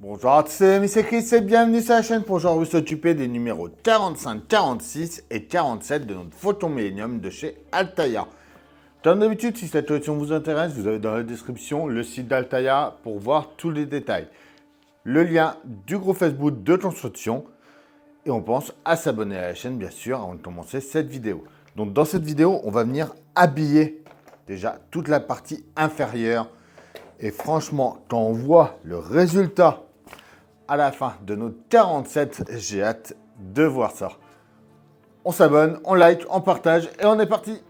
Bonjour à tous, c'est Chris et bienvenue sur la chaîne pour aujourd'hui s'occuper des numéros 45, 46 et 47 de notre Photon Millennium de chez Altaïa. Comme d'habitude, si cette collection vous intéresse, vous avez dans la description le site d'Altaïa pour voir tous les détails. Le lien du groupe Facebook de construction et on pense à s'abonner à la chaîne bien sûr avant de commencer cette vidéo. Donc dans cette vidéo, on va venir habiller déjà toute la partie inférieure. Et franchement, quand on voit le résultat à la fin de nos 47, j'ai hâte de voir ça. On s'abonne, on like, on partage et on est parti.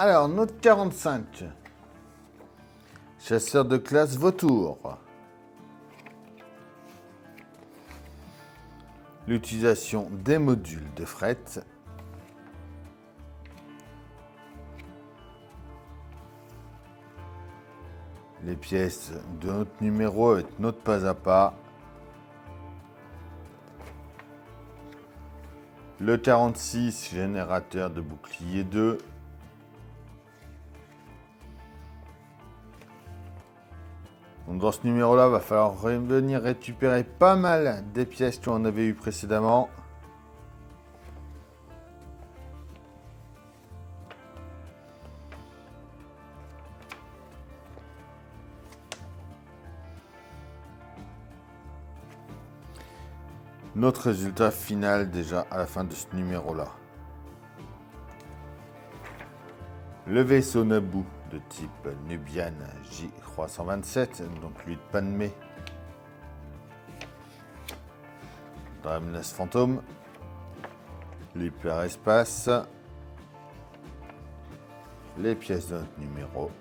Alors, notre 45, chasseur de classe vautour. L'utilisation des modules de fret. Les pièces de notre numéro avec notre pas à pas. Le 46, générateur de bouclier 2. Donc dans ce numéro-là, il va falloir venir récupérer pas mal des pièces qu'on avait eues précédemment. Notre résultat final déjà à la fin de ce numéro-là. Le vaisseau Naboo de type Nubian J327, donc lui de Panmé. Dreamless Phantom. L'hyperespace. Les pièces de notre numéro.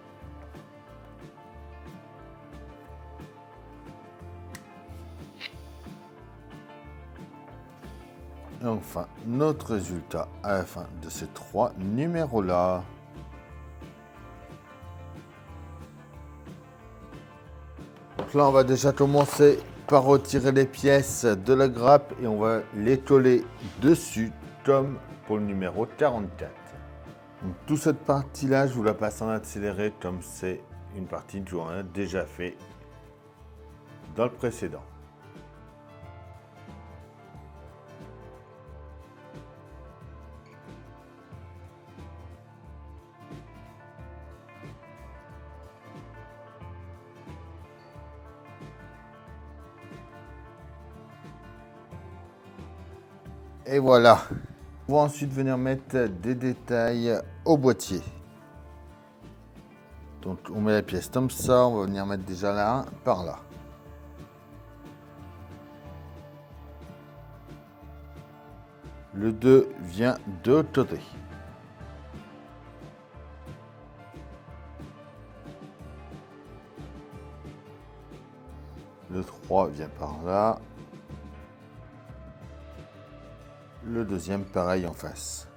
Et enfin, notre résultat à la fin de ces trois numéros-là. Donc là, on va déjà commencer par retirer les pièces de la grappe et on va les coller dessus comme pour le numéro 44. Donc toute cette partie-là, je vous la passe en accéléré comme c'est une partie que j'en ai déjà fait dans le précédent. Et voilà. On va ensuite venir mettre des détails au boîtier. Donc on met la pièce comme ça, on va venir mettre déjà là, par là. Le 2 vient de l'autre côté. Le 3 vient par là. Le deuxième, pareil en face.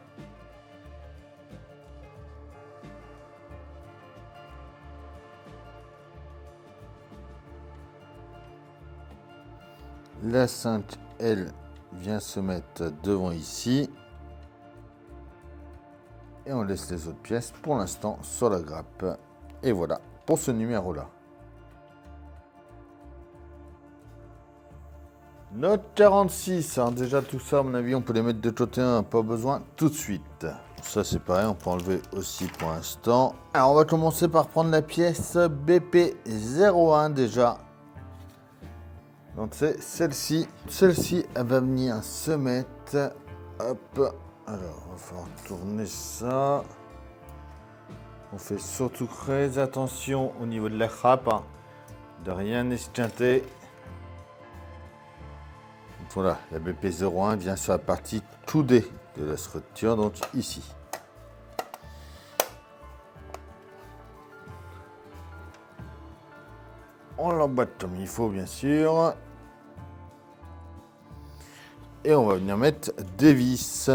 La 5, elle, vient se mettre devant ici. Et on laisse les autres pièces pour l'instant sur la grappe. Et voilà pour ce numéro-là. Note 46, alors déjà tout ça à mon avis on peut les mettre de côté, hein, pas besoin tout de suite. Ça c'est pareil, on peut enlever aussi pour l'instant. Alors on va commencer par prendre la pièce BP01 déjà. Donc c'est celle-ci. Celle-ci elle va venir se mettre. Hop. Alors on va falloir tourner ça. On fait surtout très attention au niveau de la grappe, hein, de rien esquinter. Voilà, la BP01 vient sur la partie 2D de la structure, donc ici. On l'emboîte comme il faut, bien sûr. Et on va venir mettre des vis.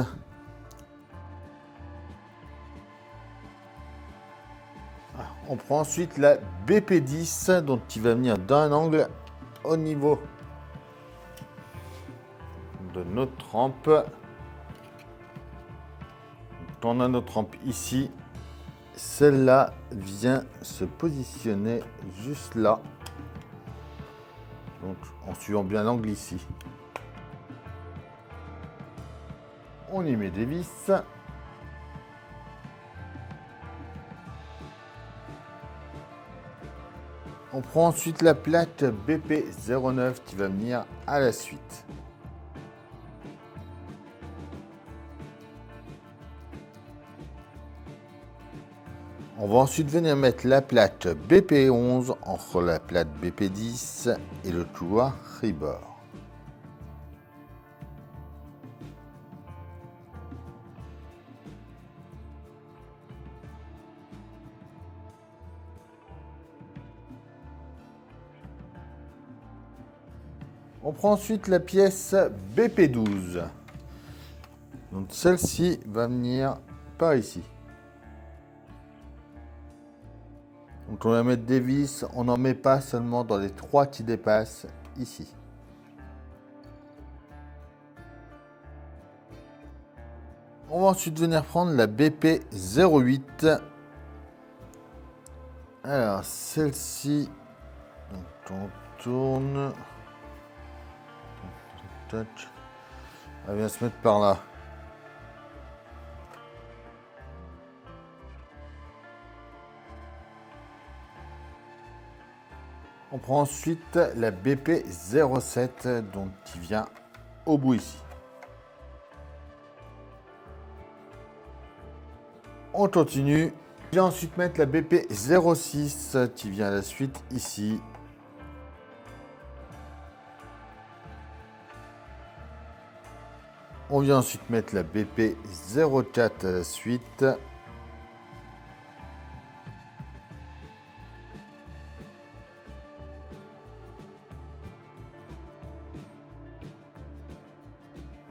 On prend ensuite la BP10, donc qui va venir d'un angle au niveau de notre rampe. On a notre rampe ici. Celle-là vient se positionner juste là. Donc en suivant bien l'angle ici. On y met des vis. On prend ensuite la plaque BP09 qui va venir à la suite. On va ensuite venir mettre la plaque BP11 entre la plaque BP10 et le couloir rebord. On prend ensuite la pièce BP12. Donc celle-ci va venir par ici. Donc on va mettre des vis, on n'en met pas seulement dans les 3 qui dépassent ici. On va ensuite venir prendre la BP08. Alors celle-ci, on tourne. Elle vient se mettre par là. On prend ensuite la BP07, donc qui vient au bout ici. On continue. On vient ensuite mettre la BP06 qui vient à la suite ici. On vient ensuite mettre la BP04 à la suite.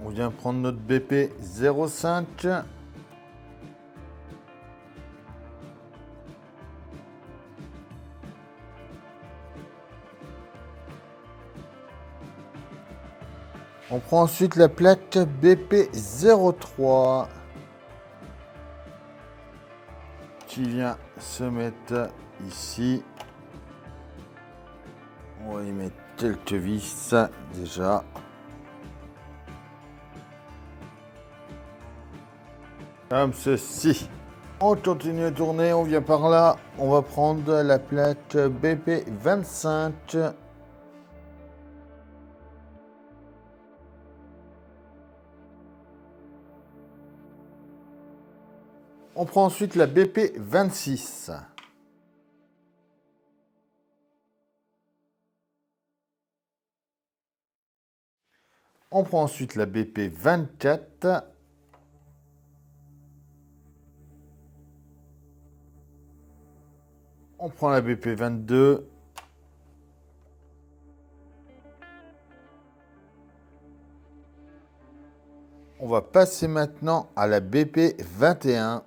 On vient prendre notre BP05. On prend ensuite la plaque BP03 qui vient se mettre ici. On va y mettre quelques vis déjà. Comme ceci. On continue à tourner, on vient par là. On va prendre la plaque BP25. On prend ensuite la BP26. On prend ensuite la BP24. On prend la BP22. On va passer maintenant à la BP21.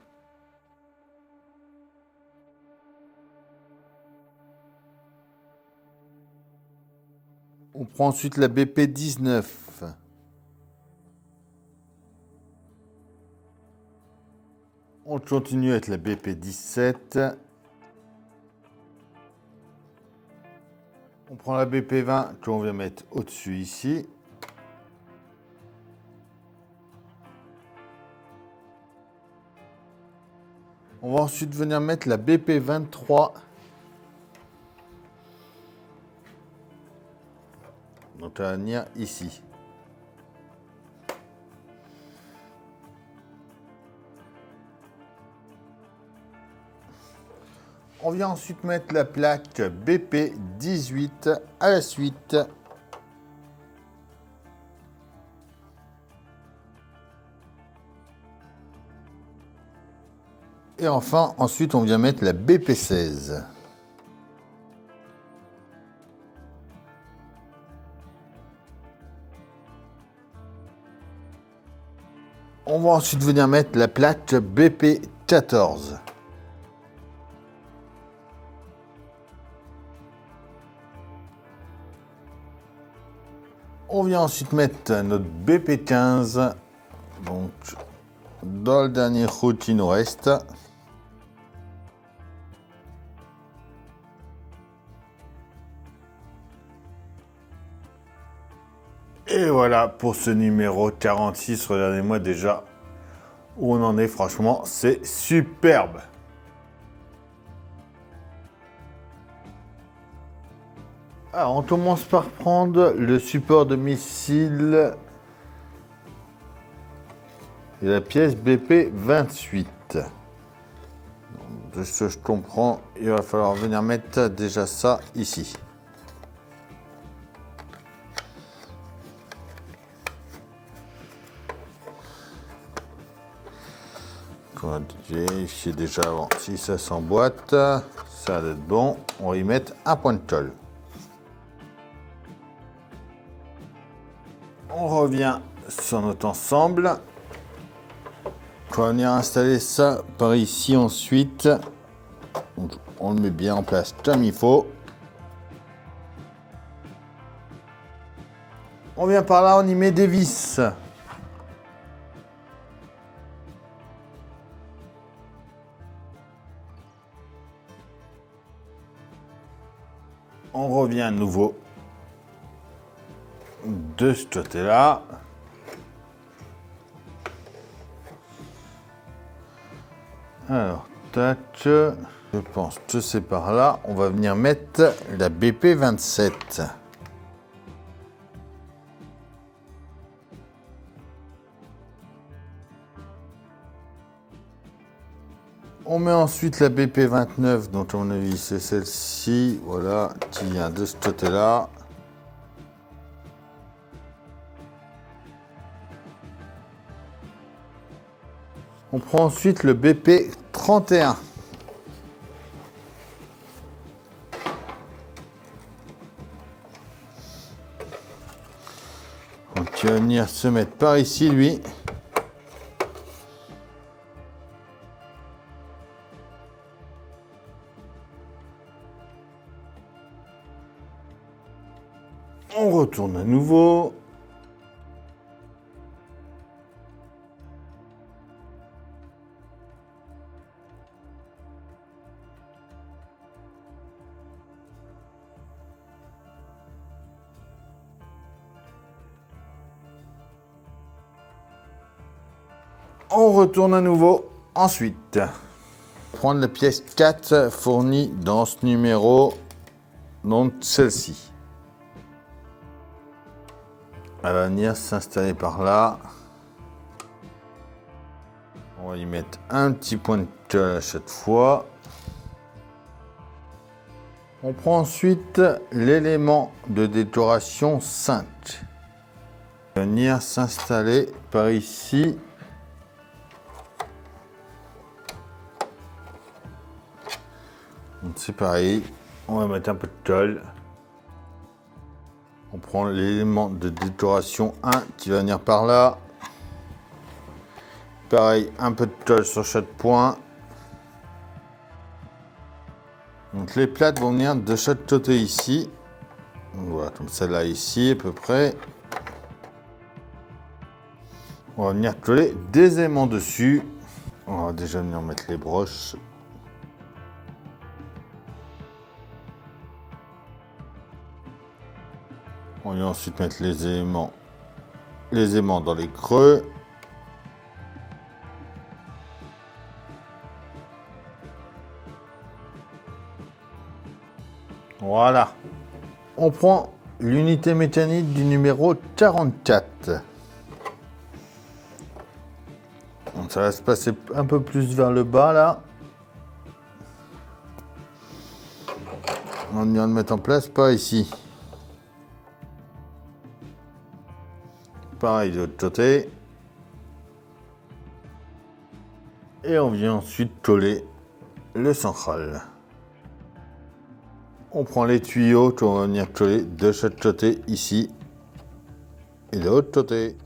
On prend ensuite la BP19. On continue avec la BP17. On prend la BP20 qu'on vient mettre au-dessus ici. On va ensuite venir mettre la BP23. Donc elle va venir ici. On vient ensuite mettre la plaque BP18 à la suite. Et enfin, ensuite, on vient mettre la BP16. On va ensuite venir mettre la plaque BP14. On vient ensuite mettre notre BP15. Donc, dans le dernier trou qui nous reste. Et voilà pour ce numéro 46. Regardez-moi déjà où on en est. Franchement, c'est superbe. Alors, on commence par prendre le support de missile et la pièce BP28. De ce que je comprends, il va falloir venir mettre déjà ça ici. On va vérifier déjà avant si ça s'emboîte. Ça va être bon. On va y mettre un point de colle. On revient sur notre ensemble. On va venir installer ça par ici ensuite. On le met bien en place comme il faut. On vient par là, on y met des vis. On revient à nouveau de ce côté-là. Alors, tac, je pense que c'est par là. On va venir mettre la BP27. On met ensuite la BP29, dont à mon avis c'est celle-ci, voilà, qui vient de ce côté-là. On prend ensuite le BP31. Donc il va venir se mettre par ici, lui. On retourne à nouveau. On retourne à nouveau. Ensuite, prendre la pièce 4 fournie dans ce numéro, donc celle-ci. Elle va venir s'installer par là. On va y mettre un petit point de colle à chaque fois. On prend ensuite l'élément de décoration 5. Il va venir s'installer par ici. C'est pareil, on va mettre un peu de colle. On prend l'élément de décoration 1 qui va venir par là. Pareil, un peu de colle sur chaque point. Donc les plates vont venir de chaque côté ici. Voilà, comme celle-là ici à peu près. On va venir coller des aimants dessus. On va déjà venir mettre les broches. On va ensuite mettre les aimants dans les creux. Voilà. On prend l'unité mécanique du numéro 44. Donc ça va se passer un peu plus vers le bas là. On vient de mettre en place par ici. Pareil de l'autre côté. Et on vient ensuite coller le central. On prend les tuyaux qu'on va venir coller de chaque côté ici et de l'autre côté.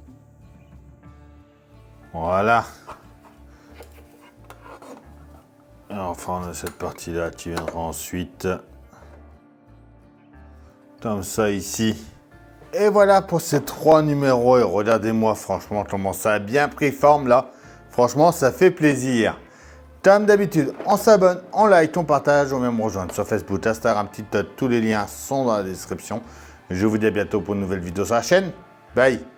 Voilà. Et enfin, on a cette partie-là qui viendra ensuite. Comme ça, ici. Et voilà pour ces 3 numéros. Et regardez-moi, franchement, comment ça a bien pris forme, là. Franchement, ça fait plaisir. Comme d'habitude, on s'abonne, on like, on partage, on vient me rejoindre sur Facebook, Instagram, TikTok. Tous les liens sont dans la description. Je vous dis à bientôt pour une nouvelle vidéo sur la chaîne. Bye.